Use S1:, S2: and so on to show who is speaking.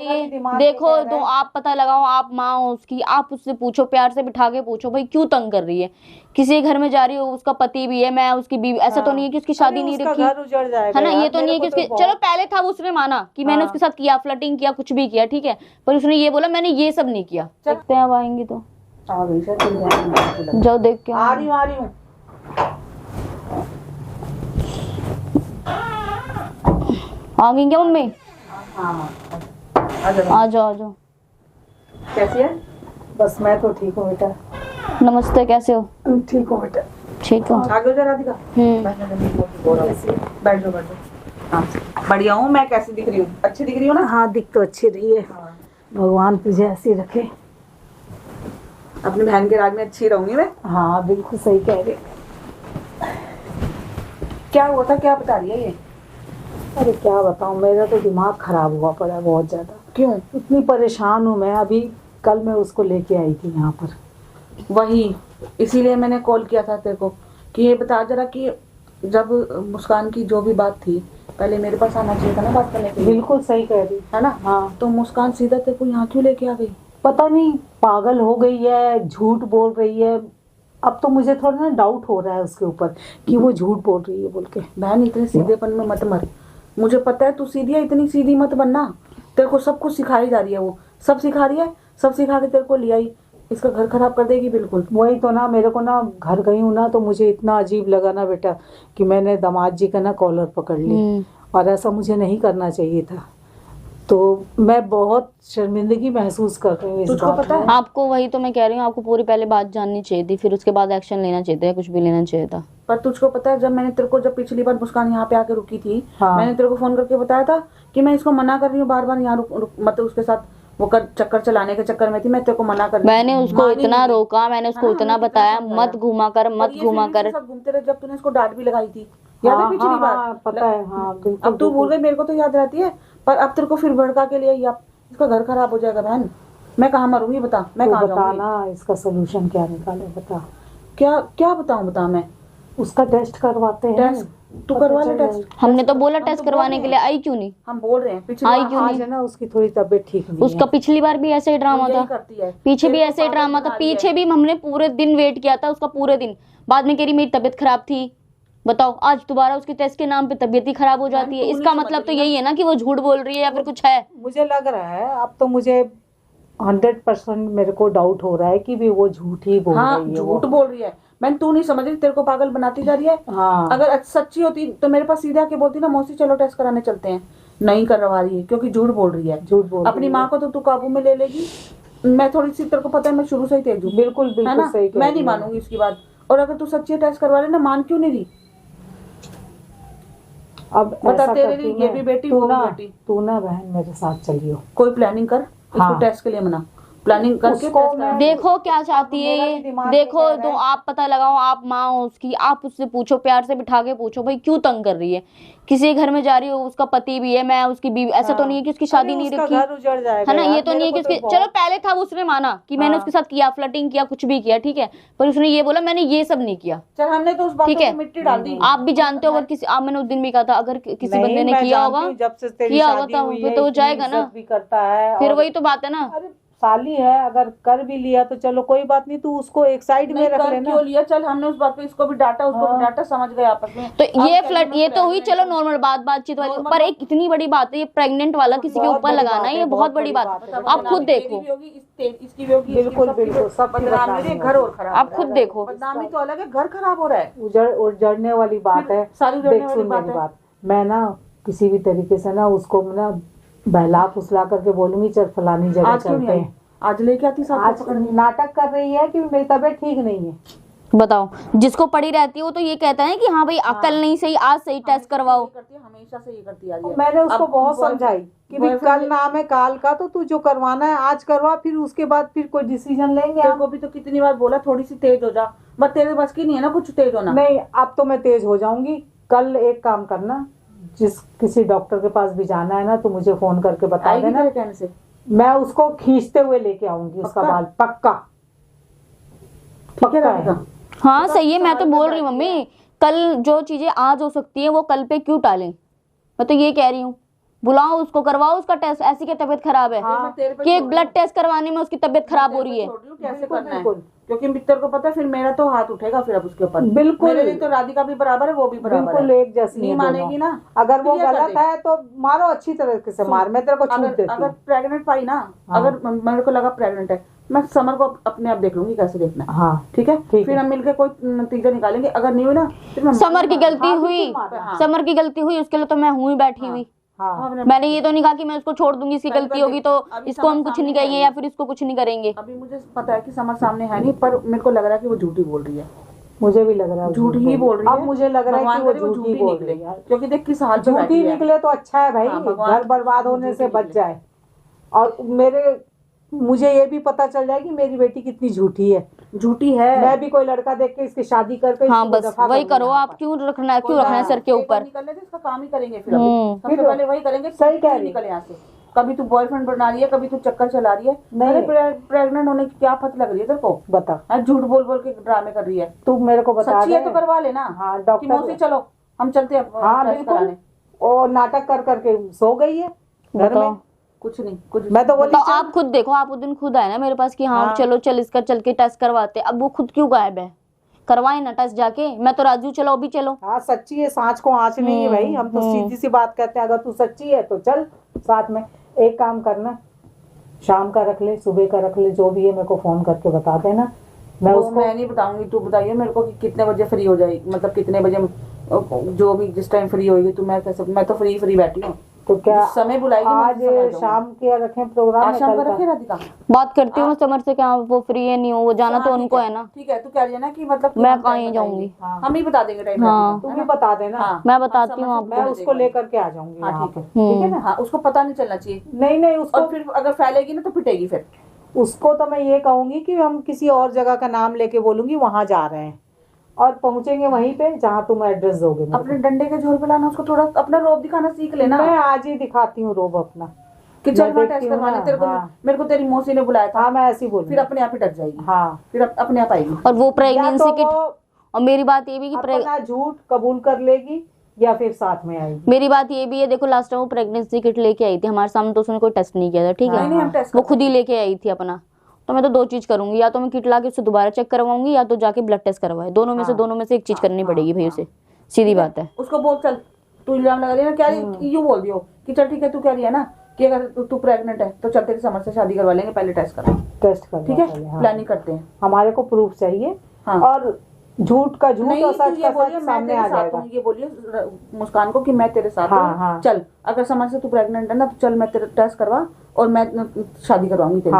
S1: देखो तो आप पता लगाओ, आप माँ हो उसकी, आप उससे पूछो, प्यार से बिठा के पूछो भाई क्यों तंग कर रही है। किसी घर में जा रही हो, उसका पति भी है, मैं उसकी बीवी, ऐसा तो नहीं है कि उसकी शादी नहीं रखी है ना। ये तो नहीं है कि उसके, चलो पहले था उसने माना कि मैंने उसके साथ किया, फ्लर्टिंग किया, कुछ भी किया, ठीक है, पर उसने ये बोला मैंने ये सब नहीं किया। देखते हैं अब आएंगी तो जाओ देख के
S2: आ रही हूँ।
S1: आ गई क्या मम्मी? आ जाओ।
S2: कैसी है? बस मैं तो ठीक हूँ बेटा।
S1: नमस्ते, कैसे हो?
S2: ठीक हूँ बेटा।
S1: ठीक हो?
S2: आगे हो जा राधिका। बैठ जाओ। हाँ बढ़िया हूँ मैं। कैसी दिख रही हूँ? अच्छी दिख रही हूँ ना? हाँ दिख तो अच्छी रही है। हाँ। भगवान तुझे ऐसी रखे। अपनी बहन के राज में अच्छी रहूंगी मैं। हाँ बिल्कुल सही कह रही। क्या हुआ था? क्या बता रही है ये? अरे क्या बताऊँ, मेरा तो दिमाग खराब हुआ पड़ा बहुत ज्यादा। क्यों? इतनी परेशान हूँ मैं। अभी कल मैं उसको लेके आई थी यहाँ पर। वही इसीलिए मैंने कॉल किया था तेरे को कि ये बता जरा कि जब मुस्कान की जो भी बात थी पहले मेरे पास आना चाहिए था ना बात करने के लिए। बिल्कुल सही कह रही है ना। हाँ तो मुस्कान सीधा तेरे को यहाँ क्यों लेके आ गई? पता नहीं, पागल हो गई है, झूठ बोल रही है। अब तो मुझे थोड़ा ना डाउट हो रहा है उसके ऊपर कि वो झूठ बोल रही है बोल के। बहन इतने सीधेपन में मत मर। मुझे पता है तू सीधी है, इतनी सीधी मत बनना। तेरे को सब कुछ सिखाई जा रही है, वो सब सिखा रही है, सब सिखा के तेरे को ले आई। इसका घर खराब कर देगी बिल्कुल। वही तो ना, मेरे को ना घर गई हूँ ना तो मुझे इतना अजीब लगा ना बेटा कि मैंने दामाद जी का ना कॉलर पकड़ ली, और ऐसा मुझे नहीं करना चाहिए था। तो मैं बहुत शर्मिंदगी महसूस कर रही हूँ। तुझको पता है?
S1: आपको वही तो मैं कह रही हूँ, आपको पूरी पहले बात जाननी चाहिए थी, फिर उसके बाद एक्शन लेना चाहिए था, कुछ भी लेना चाहिए था।
S2: पर तुझको पता है जब मैंने तेरे को, जब पिछली बार मुस्कान यहाँ पे आके रुकी थी, मैंने तेरे को फोन करके बताया था कि मैं इसको मना कर रही हूँ बार बार यहाँ मतलब उसके साथ वो चक्कर चलाने के चक्कर में थी। मैं तेरे को मना कर रही।
S1: मैंने उसको इतना रोका, मैंने उसको इतना बताया मत घुमा कर
S2: घूमते रहे। जब तूने इसको डांट भी लगाई थी, याद है पिछली बार?
S3: पता है। हाँ
S2: अब तू भूल गई, मेरे को तो याद रहती है, पर अब तेरे को फिर भड़का के लिए इसका घर खराब हो जाएगा। बहन मैं कहाँ मरूंगी बता? मैं कहाँ जाऊंगी?
S3: ना इसका सोल्यूशन क्या निकाले बता।
S2: क्या बताऊं? बता। मैं
S3: उसका टेस्ट करवाते हैं।
S2: टेस्ट तू करवा ले टेस्ट।
S1: हमने तो बोला टेस्ट करवाने के लिए, आई क्यों नहीं?
S2: हम बोल रहे हैं पिछली
S1: आई क्यों नहीं?
S3: है ना उसकी थोड़ी तबीयत ठीक नहीं है।
S1: उसका पिछली बार भी ऐसे ही ड्रामा था, पीछे भी ऐसे ही ड्रामा था, पीछे भी हमने पूरे दिन वेट किया था उसका, पूरे दिन। बाद में कह रही मेरी तबीयत खराब थी। बताओ, आज दोबारा उसके टेस्ट के नाम पे तबीयत ही खराब हो जाती है। इसका मतलब तो यही है ना कि वो झूठ बोल रही है या फिर कुछ है।
S3: मुझे लग रहा है, अब तो मुझे 100% मेरे को डाउट हो रहा है कि भी वो झूठ ही बोल रही है।
S2: झूठ बोल रही है। मैं तू नहीं समझ रही, तेरे को पागल बनाती जा रही है। हाँ। अगर सच्ची होती तो मेरे पास सीधा आके बोलती ना मौसी चलो टेस्ट कराने चलते हैं। नहीं करवा रही है क्योंकि झूठ बोल रही है। झूठ बोल अपनी माँ को तो तू काबू में ले लेगी। मैं थोड़ी सी, तेरे को पता है मैं शुरू से ही तेज हूँ।
S3: बिल्कुल बिल्कुल सही।
S2: मैं नहीं मानूंगी इसकी बात। और अगर तू सच्ची टेस्ट करवा ले ना, मान क्यों नहीं रही?
S3: अब
S2: बता, तेरे लिए ये भी बेटी वो भी बेटी।
S3: तू ना बहन मेरे साथ चलियो,
S2: कोई प्लानिंग कर। इसको टेस्ट के लिए मना, प्लानिंग करके
S1: देखो क्या चाहती है ये। देखो तो आप पता लगाओ, आप माँ हो उसकी, आप उससे पूछो, प्यार से बिठा के पूछो भाई क्यों तंग कर रही है। किसी घर में जा रही हो, उसका पति भी है, मैं उसकी बीवी, ऐसा तो नहीं है कि उसकी शादी नहीं रखी है ना। ये तो नहीं है कि उसके, चलो पहले था उसने माना कि मैंने उसके साथ किया, फ्लर्टिंग किया, कुछ भी किया, ठीक है, पर उसने ये बोला मैंने ये सब नहीं किया।
S2: चल हमने तो उस बात पे मिट्टी डाल दी।
S1: आप भी जानते हो, अगर किसी, आप, मैंने उस दिन भी कहा था अगर किसी बंदे ने किया होगा तो वो जाएगा ना, फिर वही तो बात है ना।
S3: साली है, अगर कर भी लिया तो चलो कोई बात नहीं, तू उसको एक साइड में रख लेना।
S2: क्यों लिया? चल हमने उस बात पे इसको भी डांटा, उसको भी डांटा, समझ गए आपस में।
S1: तो ये फ्लर्ट, ये तो हुई चलो नॉर्मल बातचीत वाली, पर एक इतनी बड़ी बात है ये प्रेग्नेंट वाला किसी के ऊपर लगाना, ये बहुत बड़ी बात है। आप खुद देखो,
S2: इसकी भी होगी,
S3: बिल्कुल बिल्कुल सब
S2: घर और खराब।
S1: आप खुद देखो,
S2: बदनामी तो अलग है, घर खराब हो रहा है।
S3: उजड़ने वाली बात है, सारी बात। मैं ना किसी भी तरीके से ना उसको ना बहला फुसला करके बोलूंगी चल फलानी जगह चलते हैं।
S2: आज लेके आती साथ।
S3: आज नाटक कर रही है कि मेरी तबीयत ठीक नहीं है।
S1: बताओ, जिसको पड़ी रहती है वो तो ये कहता है कि हाँ भाई अकल नहीं सही, आज सही टेस्ट करवाओ।
S2: हमेशा से ये करती आ रही है।
S3: मैंने उसको बहुत समझाई कि भाई कल नाम है काल का, तो तू जो करवाना है आज करवा, फिर उसके बाद फिर कोई डिसीजन लेंगे।
S2: तेरे को भी तो कितनी बार बोला थोड़ी सी तेज हो जा, बट तेरे बस की नहीं है ना कुछ तेज होना।
S3: नहीं, अब तो मैं तेज हो जाऊंगी। कल एक काम करना, किसी डॉक्टर के पास भी जाना है ना तो मुझे फोन करके बता देना,
S2: कहने से
S3: मैं उसको खींचते हुए लेके आऊंगी उसका बाल। पक्का?
S2: ठीक है।
S1: हाँ सही है, मैं तो बोल रही हूँ मम्मी, कल जो चीजें आज हो सकती है वो कल पे क्यों टालें। मैं तो ये कह रही हूँ, बुलाओ उसको, करवाओ उसका टेस्ट। ऐसी क्या तबीयत खराब है
S2: हाँ, तेरे पे
S1: कि एक
S2: छोड़
S1: ब्लड टेस्ट करवाने में उसकी तबीयत खराब हो रही है?
S2: छोड़ रही हूँ, कैसे
S3: बिल्कुल,
S2: करना है,
S3: बिल्कुल।
S2: क्योंकि मित्र को पता है फिर मेरा तो हाथ उठेगा फिर अब उसके ऊपर।
S3: बिल्कुल।
S2: मेरे लिए तो राधिका भी बराबर है, वो भी बराबर
S3: बिल्कुल
S2: है।
S3: एक जैसी
S2: नहीं
S3: है
S2: मानेगी
S3: दोनों।
S2: ना,
S3: अगर वो
S2: क्लियर कर
S3: गलत
S2: दे।
S3: है तो मारो अच्छी तरीके से मार, मैं तेरे को छूट
S2: अगर
S3: देती
S2: अगर
S3: हूँ।
S2: प्रेग्नेंट पाई ना,
S3: हाँ।
S2: अगर मेरे को लगा प्रेग्नेंट है, मैं समर को अपने आप देख लूंगी कैसे देखना है।
S3: हाँ
S2: ठीक है,
S3: ठीक
S2: फिर
S3: है।
S2: हम मिलके कोई नतीजा निकालेंगे। अगर नहीं हुई ना फिर मैं
S1: समर की गलती
S3: हाँ,
S1: हुई,
S3: बिल्कुल मारना।
S2: हाँ।
S1: समर की गलती हुई, उसके लिए तो मैं हुई बैठी हुई।
S3: हाँ
S1: मैंने ये तो नहीं कहा कि मैं उसको छोड़ दूंगी, इसकी
S2: पहले
S1: गलती
S2: बार
S1: होगी
S2: देख,
S1: तो
S2: अभी
S1: इसको हम
S2: समर
S1: कुछ
S2: सामने
S1: नहीं कहेंगे
S2: है
S1: या
S2: नहीं।
S1: फिर इसको कुछ नहीं करेंगे।
S2: अभी मुझे पता है कि समर सामने है नहीं, पर मेरे को लग रहा है कि वो झूठी बोल रही है,
S3: मुझे भी लग रहा है वो
S2: झूठ ही बोल रही है।
S3: अब मुझे लग रहा है
S2: भगवान
S3: कि वो
S2: करे
S3: झूठी बोल
S2: निकले,
S3: रही है।
S2: क्योंकि देख किस हाल पे
S3: झूठी
S2: बैठी है।
S3: निकले तो अच्छा है भाई,
S2: हाँ, भगवान
S3: घर बर्बाद होने से
S2: झूठी
S3: बच
S2: निकले।
S3: जाए। और मुझे ये भी पता चल जाए कि मेरी बेटी कितनी झूठी है।
S2: झूठी है।
S3: मैं भी कोई लड़का देख के इसकी शादी करके
S1: हाँ
S3: इसको
S1: बस
S3: दफा
S1: वही
S3: करूंगी
S1: करो
S3: यहाँ
S1: आप।
S3: पर।
S1: क्यों रखना है, क्यों रखना है सर के
S2: एक बार
S1: ऊपर?
S2: निकलने तो इसका काम ही करेंगे फिर अभी। सबसे
S1: फिर-
S2: पहले वही करेंगे।
S3: सही कह रही है।
S2: निकल यहाँ से। कभी तू बॉयफ्रेंड बना रही है, कभी तू चक्कर चला रही है।
S3: नहीं।
S2: प्रेग्नेंट होने की क्या फत लग रही है तेरे को?
S3: बता,
S2: हाँ, झूठ बोल बोल के ड्रामे कर रही है।
S3: तू मेरे को बता
S2: सच्ची
S3: दे।
S2: है तो करवा लेना।
S3: हाँ,
S2: कि
S3: डॉक्टर
S2: मौसी चलो हम चलते हैं
S3: हाँ
S2: टेस्ट
S3: बिल्कुल।
S2: कराने।
S3: और नाटक कर करके सो गई है घर
S1: बताओ।
S3: में।
S2: कुछ नहीं, कुछ
S3: मैं तो बोली
S1: तो
S3: चल।
S1: आप खुद देखो, आप उस दिन खुद आए ना मेरे पास कि हाँ
S3: हाँ।
S1: चलो चल इसका चल के टेस्ट करवाते। अब वो खुद क्यों गायब है? करवाए ना टेस्ट जाके। मैं तो राजू चलो अभी चलो।
S3: हाँ सच्ची है, सांच को आँच नहीं है भाई। हम तो सीधी सी बात कहते हैं, अगर तू सच्ची है तो चल साथ में। एक काम करना, शाम का रख ले, सुबह का रख ले, जो भी है मेरे को फोन करके बता देना। मैं
S2: वो
S3: उसको
S2: मैं नहीं बताऊंगी, तू बताइए मेरे को कि कितने बजे फ्री हो जाएगी, मतलब कितने बजे जो भी जिस टाइम फ्री होगी। तो मैं कैसे, मैं तो फ्री बैठी हूँ।
S3: तो क्या
S2: जिस समय बुलाएगी मैं
S3: आज
S2: उस समय आ जाऊंगी।
S3: शाम के रखें प्रोग्राम
S2: आज
S3: में
S2: शाम
S3: कल
S2: का
S3: का?
S2: रखे राधिका।
S1: बात करती हूँ मैं समर से, क्या वो फ्री है नहीं हो, वो जाना तो
S2: हाँ,
S1: उनको
S2: ठीक
S1: है ना।
S2: ठीक है, तू कह रही है ना कि मतलब कि
S1: मैं
S2: हम
S1: कहाँ
S2: time
S1: ही
S2: बताएंगे।
S1: जाऊंगी।
S3: हाँ।
S2: हम ही बता देंगे टाइम।
S1: हाँ।
S3: तू भी बता देना।
S2: हाँ,
S1: मैं
S2: हम
S1: बताती हूँ
S2: समझ
S1: आपको।
S2: से
S3: मैं
S2: बोल
S3: उसको
S2: देंगे।
S3: लेकर के आ जाऊंगी
S2: हाँ
S3: यहाँ
S2: ठीक है,
S3: पे।
S2: ठीक है ना। हाँ, उसको पता नहीं चलना चाहिए।
S3: नहीं नहीं,
S2: और
S3: उसको
S2: फिर अगर फैलेगी ना तो पिटेगी फिर।
S3: उसको तो मैं ये कहूंगी कि हम किसी और जगह का नाम लेके बोलूंगी वहां जा रहे हैं, और पहुंचेंगे वहीं पे जहाँ तुम एड्रेस दोगे मेरे
S2: अपने डंडे के जोर पे लाना, उसको थोड़ा अपना रोब दिखाना सीख
S3: को।
S2: लेना।
S3: मैं आज ही दिखाती हूँ रोब अपना
S2: कि चल
S3: मैं
S2: वहाँ
S3: देखती
S2: टेस्ट
S3: हूँ
S2: करवाने
S3: ना,
S2: तेरे को।
S3: हाँ।
S2: मेरे को तेरी मौसी ने बुलाया था।
S3: हाँ मैं ऐसी बोलूँ।
S2: फिर अपने आप ही डर जाएगी।
S3: हाँ
S2: फिर अपने आप आएगी।
S1: और वो
S3: या
S1: प्रेगनेंसी
S3: तो
S1: किट।
S3: वो
S1: और मेरी बात ये भी कि
S3: अपना झूठ कबूल कर लेगी या फिर साथ में आएगी।
S1: मेरी बात ये भी है, देखो लास्ट टाइम वो प्रेगनेंसी किट लेके आई थी हमारे सामने, तो उसने कोई टेस्ट नहीं किया था, ठीक
S3: हाँ,
S1: है।
S2: नहीं हम टेस्ट
S1: वो खुद ही लेके आई थी अपना। तो मैं तो दो चीज करूंगी, या तो मैं किट ला के उससे दोबारा चेक करवाऊंगी, या तो जाके ब्लड टेस्ट करवाए। दोनों में से एक चीज करनी पड़ेगी भाई उसे। सीधी बात है।
S2: उसको बोल चल, तू इल्जाम लगा रही है ना, क्या यूं बोल दियो कि चल ठीक है, तू कह रही है ना कि अगर तू प्रेग्नेंट है तो चल तेरी समझ से शादी करवा लेंगे, पहले टेस्ट करा।
S3: टेस्ट कर
S2: ठीक है,
S3: हाँ।
S2: प्लानिंग करते हैं।
S3: हमारे को प्रूफ चाहिए।
S2: हाँ।
S3: और झूठ का झूठ
S2: नहीं,
S3: और
S2: तू
S3: सच
S2: ये
S3: का
S2: बोलियो
S3: सच
S2: मैं
S3: सामने
S2: तेरे
S3: आ
S2: साथ
S3: जाएगा।
S2: हूँ, ये बोलियो मुस्कान को कि मैं तेरे साथ
S3: हाँ,
S2: हूँ।
S3: हाँ।
S2: चल अगर समझ से तू प्रेग्नेंट है ना तो चल मैं तेरा टेस्ट करवा और मैं शादी करवाऊंगी तेरी।